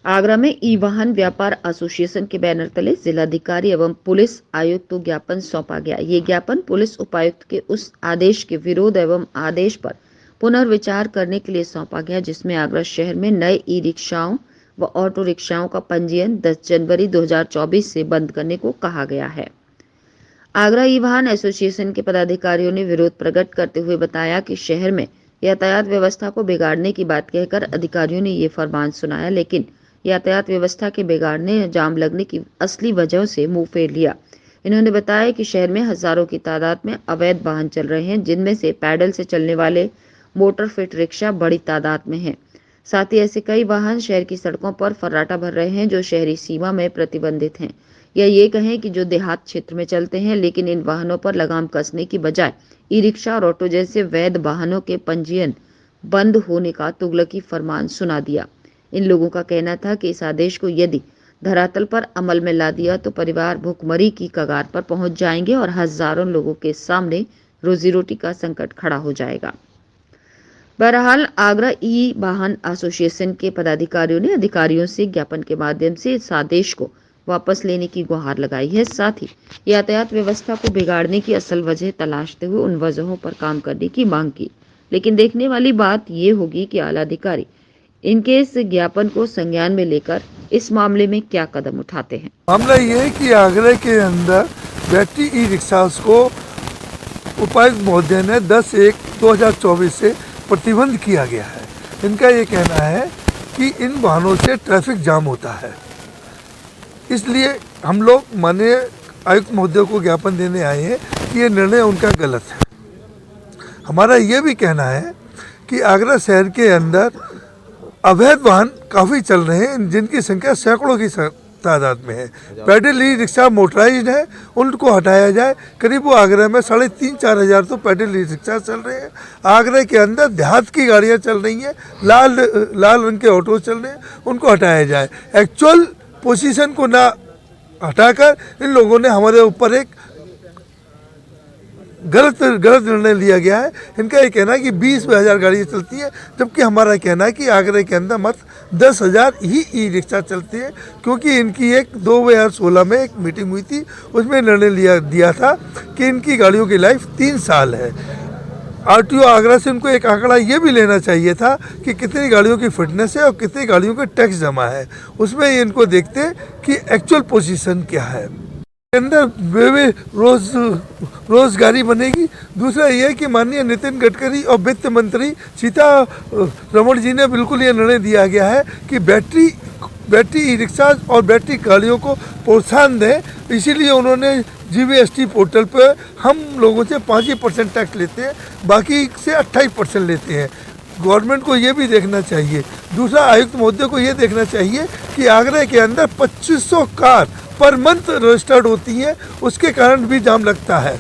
आगरा में ई वाहन व्यापार एसोसिएशन के बैनर तले जिलाधिकारी एवं पुलिस आयुक्त को ज्ञापन सौंपा गया। ये ज्ञापन पुलिस उपायुक्त के उस आदेश के विरोध एवं आदेश पर पुनर्विचार करने के लिए सौंपा गया, जिसमें आगरा शहर में नए ई रिक्शाओं व ऑटो रिक्शाओं का पंजीयन 10 जनवरी 2024 से बंद करने को कहा गया है। आगरा ई वाहन एसोसिएशन के पदाधिकारियों ने विरोध प्रकट करते हुए बताया कि शहर में यातायात व्यवस्था को बिगाड़ने की बात कहकर अधिकारियों ने ये फरमान सुनाया, लेकिन यातायात व्यवस्था के बिगाड़ने या जाम लगने की असली वजहों से मुंह फेर लिया। इन्होंने बताया कि शहर में हजारों की तादाद में अवैध वाहन चल रहे हैं, जिनमें से पैडल से चलने वाले मोटर फिट रिक्शा बड़ी तादाद में हैं। साथ ही ऐसे कई वाहन शहर की सड़कों पर फर्राटा भर रहे हैं जो शहरी सीमा में प्रतिबंधित हैं, या ये कहें कि जो देहात क्षेत्र में चलते हैं, लेकिन इन वाहनों पर लगाम कसने की बजाय ई रिक्शा और ऑटो जैसे वैध वाहनों के पंजीयन बंद होने का तुगलकी फरमान सुना दिया। इन लोगों का कहना था कि इस आदेश को यदि धरातल पर अमल में ला दिया तो परिवार भूखमरी की कगार पर पहुंच जाएंगे और हजारों लोगों के सामने रोजी रोटी का संकट खड़ा हो जाएगा। बहरहाल आगरा ई वाहन एसोसिएशन के पदाधिकारियों ने अधिकारियों से ज्ञापन के माध्यम से इस आदेश को वापस लेने की गुहार लगाई है। साथ ही यातायात व्यवस्था को बिगाड़ने की असल वजह तलाशते हुए उन वजहों पर काम करने की मांग की। लेकिन देखने वाली बात ये होगी कि आला अधिकारी इनके इस ज्ञापन को संज्ञान में लेकर इस मामले में क्या कदम उठाते हैं। मामला ये है कि आगरा के अंदर बैटरी ई रिक्शास को उपायुक्त महोदय ने 10/1/2024 से प्रतिबंध किया गया है। इनका ये कहना है कि इन वाहनों से ट्रैफिक जाम होता है, इसलिए हम लोग माननीय आयुक्त महोदय को ज्ञापन देने आए हैं कि ये निर्णय उनका गलत है। हमारा ये भी कहना है कि आगरा शहर के अंदर अवैध वाहन काफ़ी चल रहे हैं, जिनकी संख्या सैकड़ों की तादाद में है। पैडल ई रिक्शा मोटराइज्ड है, उनको हटाया जाए। करीब वो आगरा में 3,500-4 हज़ार तो पैडल ई रिक्शा चल रहे हैं। आगरा के अंदर देहात की गाड़ियाँ चल रही हैं, लाल रंग के ऑटो चल रहे हैं, उनको हटाया जाए। एक्चुअल पोजीशन को ना हटाकर इन लोगों ने हमारे ऊपर एक गलत निर्णय लिया गया है। इनका ये कहना है कि 20,000 गाड़ियाँ चलती हैं, जबकि हमारा कहना है कि आगरा के अंदर मात्र 10,000 ही ई रिक्शा चलती है, क्योंकि इनकी 2016 में एक मीटिंग हुई थी, उसमें निर्णय दिया था कि इनकी गाड़ियों की लाइफ 3 साल है। आरटीओ आगरा से उनको एक आंकड़ा ये भी लेना चाहिए था कि कितनी गाड़ियों की फिटनेस है और कितनी गाड़ियों के टैक्स जमा है, उसमें इनको देखते कि एक्चुअल पोजीशन क्या है। अंदर रोजगारी बनेगी। दूसरा ये कि माननीय नितिन गडकरी और वित्त मंत्री सीतारमण जी ने बिल्कुल ये निर्णय दिया गया है कि बैटरी ई रिक्शा और बैटरी गाड़ियों को प्रोत्साहन दें, इसीलिए उन्होंने जीवीएसटी पोर्टल पर हम लोगों से 5% टैक्स लेते हैं, बाकी से 28% लेते हैं। गवर्नमेंट को ये भी देखना चाहिए। दूसरा, आयुक्त महोदय को ये देखना चाहिए कि आगरा के अंदर 2500 कार पर मंथ रजिस्टर्ड होती हैं, उसके कारण भी जाम लगता है।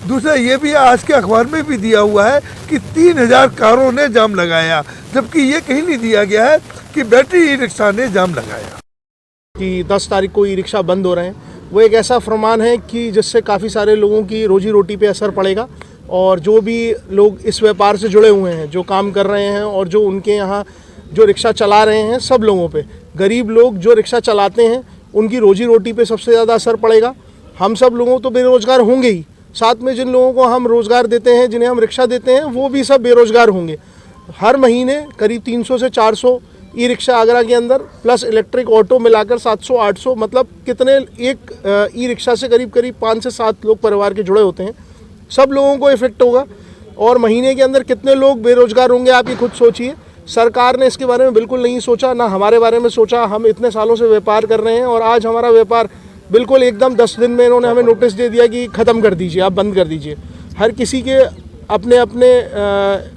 दूसरा ये भी आज के अखबार में भी दिया हुआ है कि 3,000 कारों ने जाम लगाया, जबकि ये कहीं नहीं दिया गया है कि बैटरी ई रिक्शा ने जाम लगाया। कि 10 तारीख को ई रिक्शा बंद हो रहे हैं, वो एक ऐसा फरमान है कि जिससे काफ़ी सारे लोगों की रोजी रोटी पे असर पड़ेगा, और जो भी लोग इस व्यापार से जुड़े हुए हैं, जो काम कर रहे हैं और जो उनके यहाँ जो रिक्शा चला रहे हैं, सब लोगों पे, गरीब लोग जो रिक्शा चलाते हैं उनकी रोजी रोटी पे सबसे ज़्यादा असर पड़ेगा। हम सब लोगों तो बेरोज़गार होंगे ही, साथ में जिन लोगों को हम रोज़गार देते हैं, जिन्हें हम रिक्शा देते हैं, वो भी सब बेरोज़गार होंगे। हर महीने करीब 300 से 400 ई रिक्शा आगरा के अंदर प्लस इलेक्ट्रिक ऑटो मिलाकर 700-800, मतलब कितने, एक ई रिक्शा से करीब 5 से 7 लोग परिवार के जुड़े होते हैं। सब लोगों को इफेक्ट होगा, और महीने के अंदर कितने लोग बेरोज़गार होंगे आप ये खुद सोचिए। सरकार ने इसके बारे में बिल्कुल नहीं सोचा, ना हमारे बारे में सोचा। हम इतने सालों से व्यापार कर रहे हैं, और आज हमारा व्यापार बिल्कुल एकदम 10 दिन में इन्होंने हमें नोटिस दे दिया कि ख़त्म कर दीजिए, आप बंद कर दीजिए। हर किसी के अपने अपने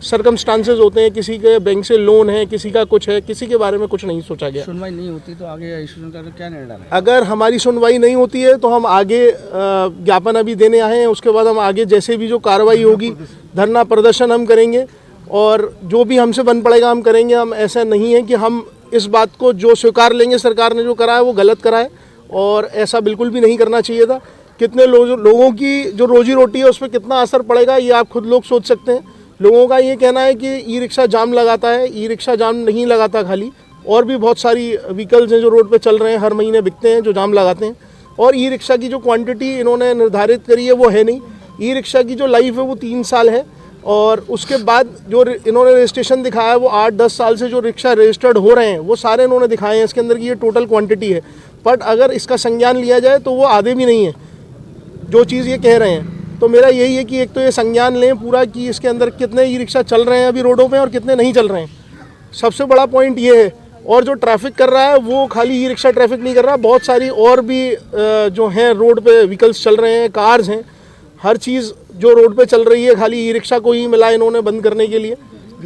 सर्कमस्टांसेस होते हैं, किसी के बैंक से लोन है, किसी का कुछ है, किसी के बारे में कुछ नहीं सोचा गया। सुनवाई नहीं होती तो आगे क्या निर्णय है? अगर हमारी सुनवाई नहीं होती है तो हम आगे ज्ञापन अभी देने आए हैं, उसके बाद हम आगे जैसे भी जो कार्रवाई होगी, धरना प्रदर्शन हम करेंगे, और जो भी हमसे बन पड़ेगा हम करेंगे। हम ऐसा नहीं है कि हम इस बात को जो स्वीकार लेंगे सरकार ने जो करा है वो गलत करा है, और ऐसा बिल्कुल भी नहीं करना चाहिए था। कितने लोगों की जो रोजी रोटी है उस पर कितना असर पड़ेगा ये आप खुद लोग सोच सकते हैं। लोगों का ये कहना है कि ई रिक्शा जाम लगाता है, ई रिक्शा जाम नहीं लगाता, खाली और भी बहुत सारी व्हीकल्स हैं जो रोड पे चल रहे हैं, हर महीने बिकते हैं, जो जाम लगाते हैं। और ई रिक्शा की जो क्वांटिटी इन्होंने निर्धारित करी है वो है नहीं। ई रिक्शा की जो लाइफ है वो 3 साल है, और उसके बाद जो इन्होंने रजिस्ट्रेशन दिखाया है वो 8-10 साल से जो रिक्शा रजिस्टर्ड हो रहे हैं वो सारे इन्होंने दिखाए हैं इसके अंदर की ये टोटल क्वांटिटी है। बट अगर इसका संज्ञान लिया जाए तो वो आधे भी नहीं है जो चीज़ ये कह रहे हैं। तो मेरा यही है कि एक तो ये संज्ञान लें पूरा कि इसके अंदर कितने ई रिक्शा चल रहे हैं अभी रोडों पे और कितने नहीं चल रहे हैं। सबसे बड़ा पॉइंट ये है। और जो ट्रैफिक कर रहा है वो खाली ई रिक्शा ट्रैफिक नहीं कर रहा, बहुत सारी और भी जो हैं रोड पे व्हीकल्स चल रहे हैं, कार्स हैं, हर चीज़ जो रोड पे चल रही है खाली ई रिक्शा को ही मिला इन्होंने बंद करने के लिए,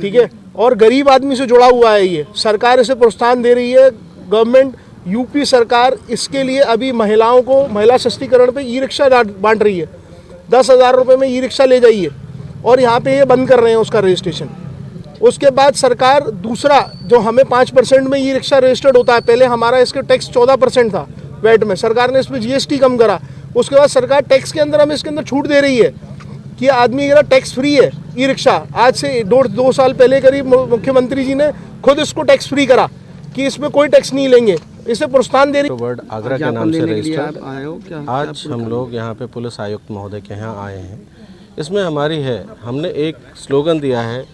ठीक है। और गरीब आदमी से जुड़ा हुआ है ये, सरकार इसे प्रोत्साहन दे रही है। गवर्नमेंट यूपी सरकार इसके लिए अभी महिलाओं को महिला सशक्तिकरण पे ई रिक्शा बांट रही है। 10,000 रुपये में ई रिक्शा ले जाइए, और यहाँ पे ये बंद कर रहे हैं उसका रजिस्ट्रेशन। उसके बाद सरकार दूसरा जो हमें 5% में ई रिक्शा रजिस्टर्ड होता है, पहले हमारा इसका टैक्स 14% था वैट में, सरकार ने इस पर GST कम करा। उसके बाद सरकार टैक्स के अंदर हमें इसके अंदर छूट दे रही है कि आदमी अगर टैक्स फ्री है ई रिक्शा। आज से 2 साल पहले करीब मुख्यमंत्री जी ने खुद इसको टैक्स फ्री करा कि इसमें कोई टैक्स नहीं लेंगे, इसे प्रोत्साहन दे रही। वर्ड आगरा के नाम से रजिस्टर्ड आए हो क्या? आज हम लोग यहाँ पे पुलिस आयुक्त महोदय के यहाँ आए हैं। इसमें हमारी है, हमने एक स्लोगन दिया है,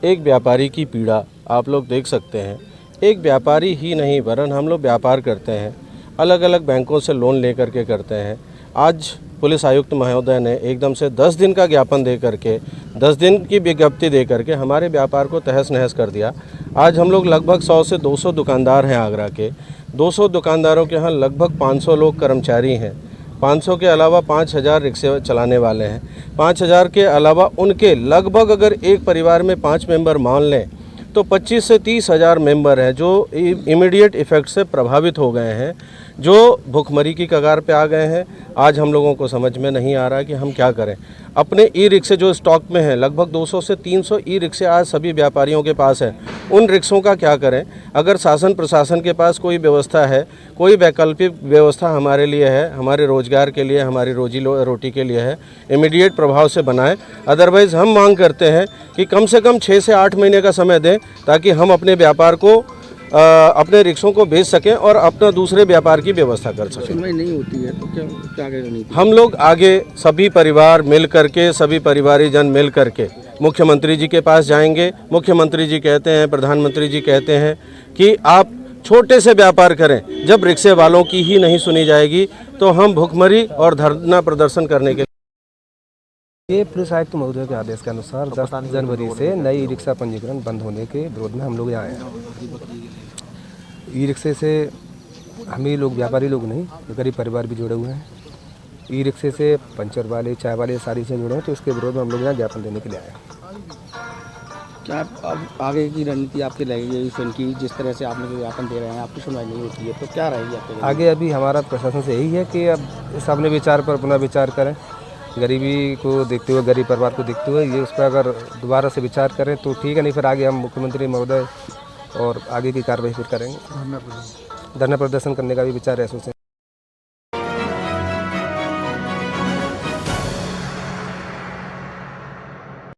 एक व्यापारी की पीड़ा। आप लोग देख सकते हैं, एक व्यापारी ही नहीं वरन हम लोग व्यापार करते हैं, अलग अलग बैंकों से लोन लेकर के करते हैं। आज पुलिस आयुक्त महोदय ने एकदम से 10 दिन का ज्ञापन दे करके, 10 दिन की विज्ञप्ति दे करके हमारे व्यापार को तहस नहस कर दिया। आज हम लोग लगभग 100 से 200 दुकानदार हैं आगरा के। 200 दुकानदारों के यहाँ लगभग 500 लोग कर्मचारी हैं। 500 के अलावा 5,000 रिक्शे चलाने वाले हैं। 5,000 के अलावा उनके लगभग अगर एक परिवार में 5 मेंबर मान लें तो 25 से 30,000 मेंबर हैं जो इमीडिएट इफ़ेक्ट से प्रभावित हो गए हैं, जो भुखमरी की कगार पे आ गए हैं। आज हम लोगों को समझ में नहीं आ रहा कि हम क्या करें। अपने ई रिक्शे जो स्टॉक में हैं, लगभग 200 से 300 ई रिक्शे आज सभी व्यापारियों के पास हैं, उन रिक्शों का क्या करें। अगर शासन प्रशासन के पास कोई व्यवस्था है, कोई वैकल्पिक व्यवस्था हमारे लिए है, हमारे रोजगार के लिए, हमारी रोजी रोटी के लिए है, इमीडिएट प्रभाव से बनाएं। अदरवाइज़ हम मांग करते हैं कि कम से कम 6 से 8 महीने का समय दें ताकि हम अपने व्यापार को अपने रिक्शों को बेच सकें और अपना दूसरे व्यापार की व्यवस्था कर सकें। सुनवाई नहीं होती है तो क्या क्या रणनीति? हम लोग आगे सभी परिवार मिल करके, सभी परिवारीजन मिल करके मुख्यमंत्री जी के पास जाएंगे। मुख्यमंत्री जी कहते हैं, प्रधानमंत्री जी कहते हैं कि आप छोटे से व्यापार करें। जब रिक्शे वालों की ही नहीं सुनी जाएगी तो हम भुखमरी और धरना प्रदर्शन करने के ये पुलिस आयुक्त महोदय के आदेश के अनुसार 10 जनवरी से नई ई रिक्शा पंजीकरण बंद होने के विरोध में हम लोग यहाँ आए हैं। ई रिक्शे से हम ही लोग, व्यापारी लोग नहीं, गरीब परिवार भी जुड़े हुए हैं। ई रिक्शे से पंचर वाले, चाय वाले सारी से जुड़े हैं, तो इसके विरोध में हम लोग यहाँ ज्ञापन देने के लिए आए हैं। क्या अब आगे की रणनीति आपकी लगेगी फिर की? जिस तरह से आप लोग ज्ञापन दे रहे हैं, आपकी सुनवाई नहीं होती है तो क्या रहेगी आपके? आगे अभी हमारा प्रशासन से यही है कि अब इस अपने विचार पर पुनः विचार करें। गरीबी को देखते हुए, गरीब परिवार को देखते हुए ये उस पर अगर दोबारा से विचार करें तो ठीक है, नहीं फिर आगे हम मुख्यमंत्री महोदय और आगे की कार्रवाई फिर करेंगे। धरना प्रदर्शन करने का भी विचार है सोचें।